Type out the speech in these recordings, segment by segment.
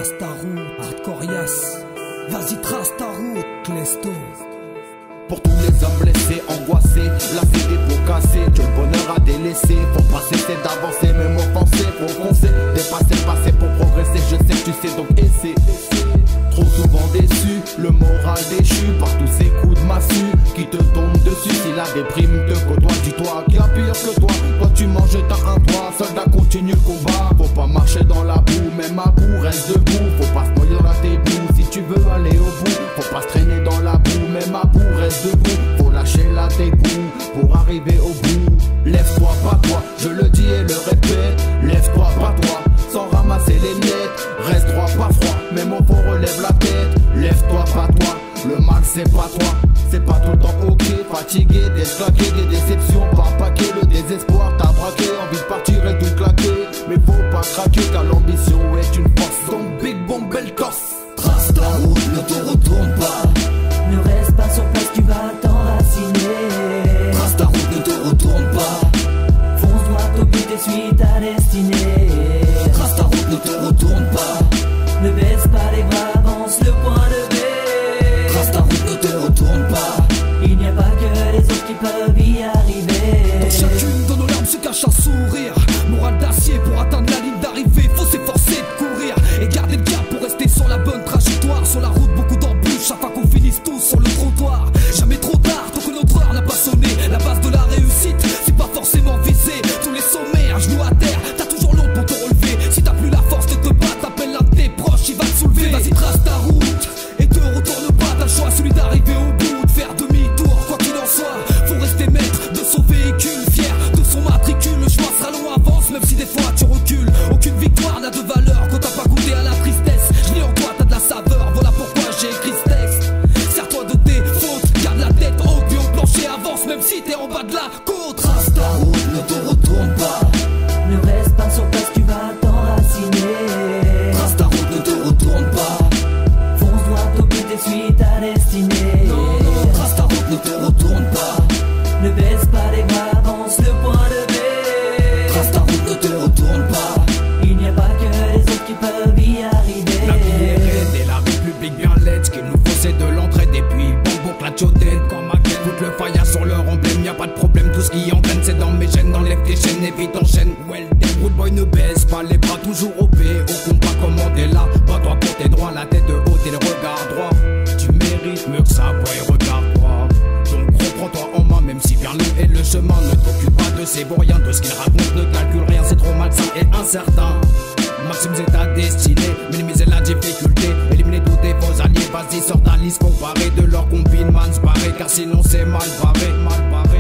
trace ta route, Hardcorias. Vas-y, trace ta route, Clesto. Pour tous les hommes blessés, angoissés, lassés des pots cassés, que le bonheur a délaissé. Faut pas cesser d'avancer, même offensé, faut foncer, dépasser le passé pour progresser. Je sais que tu sais, donc essaie. Trop souvent déçu, le moral déchu par tous ces coups de massue qui te tombent dessus. Si la déprime te côtoie, dis-toi qu'il y a pire que toi. Toi tu manges, t'as un toit, soldat continue le combat. Faut pas marcher dans la boue, même à bout, reste debout. Faut pas se noyer dans tes bouts si tu veux aller au bout. Faut pas se traîner dans la boue, même à bout, reste debout. Faut lâcher la débouche pour arriver au bout. Lève-toi, pas toi, je le dis et le répète. Lève-toi, pas toi, sans ramasser les miettes. Reste droit, pas froid, même au fond relève la tête. Lève-toi, pas toi, le mal c'est pas toi. C'est pas tout le temps ok, fatigué, déclaqué, des déceptions par paquet. Le désespoir t'a braqué, envie de partir et tout claquer. Mais faut pas craquer car l'ambition est une force. Donc big bomb, belle corse. Trace ta route, ne te retourne pas. Ne reste pas sur place, tu vas t'enraciner. Trace ta route, ne te retourne pas. Fonce droit au but et suis ta destinée. Trace ta route, ne te retourne pas. Ne baisse pas les bras, avance le point levé. Trace ta route, ne te retourne pas. Il n'y a pas que les autres qui peuvent y arriver. Dans chacune de nos larmes se cache un sourire. Moral d'acier pour atteindre la ligne d'arrivée. Faut s'efforcer de courir et garder le cap pour rester sur la bonne trajectoire. Sur la route, beaucoup d'embûches afin qu'on finisse tous sur le trottoir. Jamais trop tard, tant que notre heure n'a pas sonné. La base de la réussite, c'est pas forcément viser tous les sommets, un genou à terre. T'as toujours l'autre pour te relever. Si t'as plus la force de te battre, appelle l'un de tes proches, il va te soulever. Vas-y, trace ta route et te retourne pas. T'as le choix, celui d'arriver au bout, de faire demi-tour, quoi qu'il en soit. Faut rester maître de son véhicule, fier de son matricule. Le chemin sera long, avance, même si des fois tu recules. Aucune victoire n'a de valeur quand t'as pas goûté à la tristesse. Je lis en toi, t'as de la saveur, voilà pourquoi j'ai écrit ce texte. Sers-toi de tes fautes, garde la tête haute, puis au plancher avance, même si t'es en bas de la côte. Trace ta route, ne te retourne pas. Ne reste pas sur place, tu vas t'enraciner. Trace ta route, ne te retourne pas. Fonce droit au but et suis ta destinée. Trace ta route, ne te retourne pas. Ne baisse pas les bras, avance le point levé. Trace ta route, ne te retourne pas. Il n'y a pas que les autres qui peuvent y arriver. La vie est raide et la République bien laide. Ce qu'il nous faut c'est de l'entraide et puis bon la chaudette comme à quel bout le faïa sur leur emblème. Y'a pas de problème, tout ce qui entraîne c'est dans mes gènes. Enlève tes chaînes et vite enchaîne. Well, des rude boy ne baisse pas les bras, toujours au P. Au combat commandé là, bats-toi pour tes droits. La tête haute et le regard droit. Tu mérites mieux que ça, boy, regarde-toi. Donc reprends-toi en main, même si bien long est le chemin. Ne t'occupe pas de ces bourriens, de ce qu'ils racontent. Ne calcule rien, c'est trop malsain et incertain. Maximiser ta destinée, minimiser la difficulté, éliminer tous tes faux alliés. Vas-y, sors ta liste comparée de leur combine, man, se barrer, car sinon c'est mal barré, mal barré.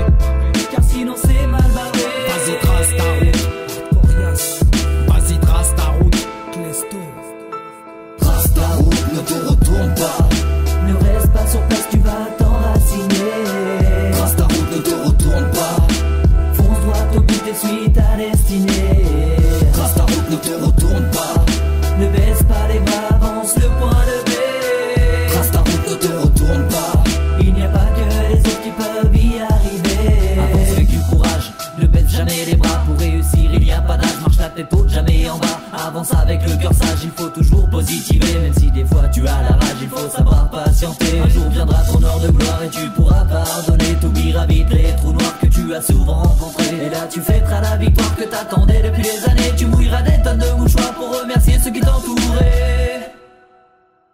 Car sinon c'est mal barré. Vas-y, trace ta route, Hardcorias, vas-y, trace ta route. Clesto. Trace ta route, ne te retourne pas. Ne reste pas sur place, tu vas t'enraciner. Trace ta route, ne te retourne pas. Fonce droit au but et suis ta destinée. Trace ta route, ne te retourne pas. Ne baisse pas les bras, avance le point levé. Trace ta route, ne te retourne pas. Il n'y a pas que les autres qui peuvent y arriver. Avance avec du courage, ne baisse jamais les bras. Pour réussir il n'y a pas d'âge, marche la tête haute, jamais en bas. Avance avec le cœur sage, il faut toujours positiver. Même si des fois tu as la rage, il faut savoir patienter. Un jour viendra ton heure de gloire et tu pourras pardonner. T'oublieras vite les trous noirs que tu as souvent rencontrés. Et là tu fêteras la victoire que t'attendais depuis des années. Tu mouilleras des tonnes de mouchoirs pour remercier ceux qui t'entouraient.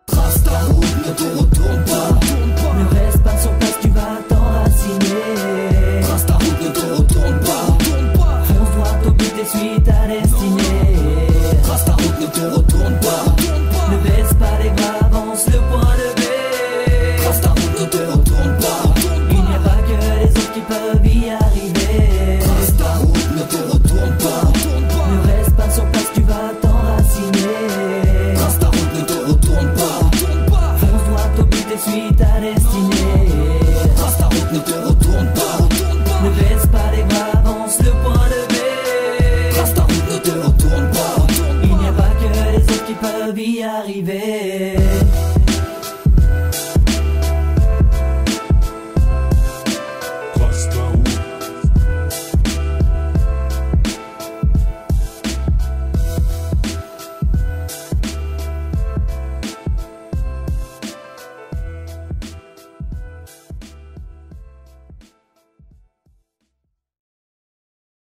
Trace ta route, ne te retourne pas. Ne reste pas sur place, tu vas t'enraciner. Trace ta route, ne te retourne pas. Fonce droit au but et suis ta destinée. Trace ta route, ne te retourne pas. Ne baisse pas les bras, avance le point levé. Trace ta route, ne te retourne pas. Il n'y a pas que les autres qui peuvent y arriver. Trace ta route, ne te retourne pas. Ne reste pas sur place, tu vas t'enraciner. Trace ta route, ne te retourne pas. Fonce droit au but et suis ta destinée. Trace ta route, ne te retourne pas. Ne baisse pas les bras, avance le point levé. Trace ta route, ne te retourne pas. Il n'y a pas que les autres qui peuvent y arriver.